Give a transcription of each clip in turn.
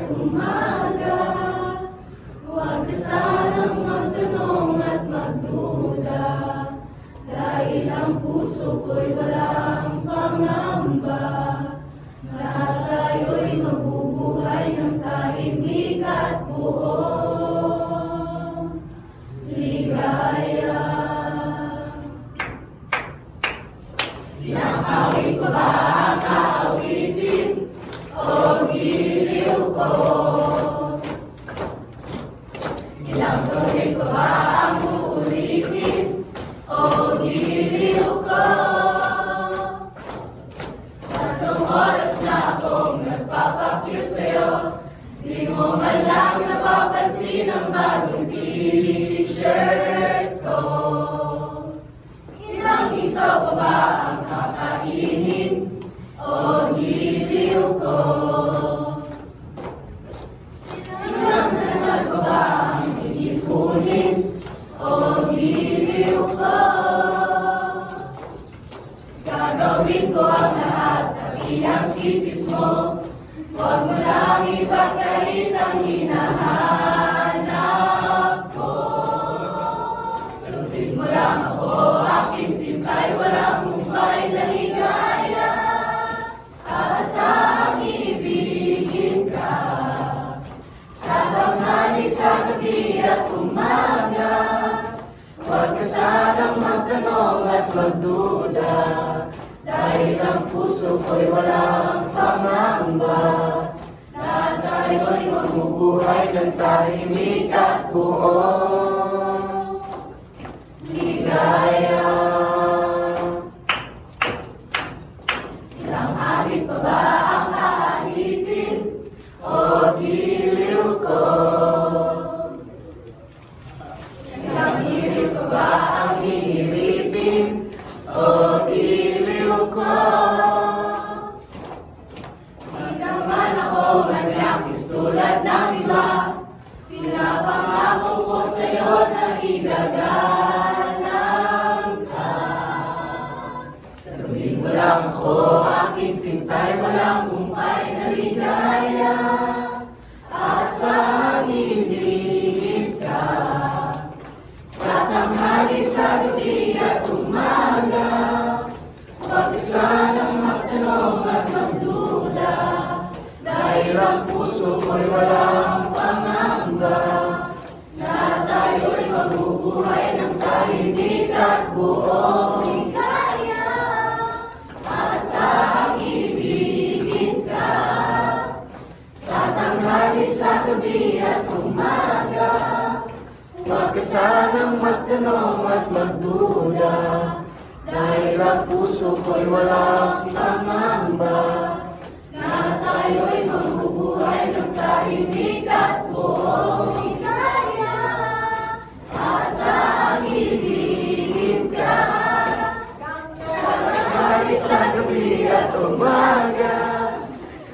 umaga. Huwag ka sanang magtanong at magduda, dahil ang puso ko'y walang pangamba, na tayo'y mabubuhay ng tahimik at buong ligaya. Pinakawit ko ba ang kaawitin o giliw ko? Ilang tuloy ko ba ang uulitin o giliw ko? 3 oras na akong nagpapakil sa'yo, di mo man lang napapansin ang bagong t-shirt ko. Ilang isaw pa ba ang kakainin o giliw ko? Ilang dasal ko ba ang iipunin o giliw ko? Gagawin ko ang lahat ng iyang thesis mo, huwag mo lang ipagkalit ang hinahanap ko. Sagutin mo lang ako, aking simpay, walang mumpay na higaya. Aasahang ibigin ka sa tanghali, sa gabi at umaga. Huwag ka sanang magtanong at magduda, dahil ang puso ko'y walang pangamba, na tayo'y mabubuhay ng tahimik at buong ligaya. Ilang hari pa ba ang aahitin o giliw ko? Ilang hirip pa ba ang iiritin o giliw ko? Di naman ako nagyakis tulad ng iba, pinapangako ko sa'yo na igagalang ka. Sagutin mo lang ako, aking sintay, walang kumpay na ligaya. Asang ibigin ka sa tanghali, sa gabi at umaga. Huwag ka sanang magtanong at magduda, dahil ang puso ko'y walang pangamba, na tayo'y mabubuhay ng tahimik at buong ligaya. Aasahang ibigin ka sa tanghali, sa gabi at umaga. Huwag ka sanang magtanong at magduda, dahil ang puso ko'y walang pangamba, na tayo'y mabubuhay ng tahimik at buong ligaya. Aasahang ibigin ka sa tanghali, sa gabi at umaga.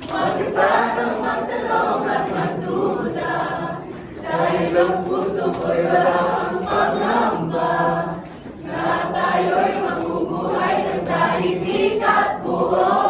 Huwag ka sanang magtanong at magduda, dahil ang puso ko'y walang pangamba, na tayo'y mabubuhay ng tahimik at buong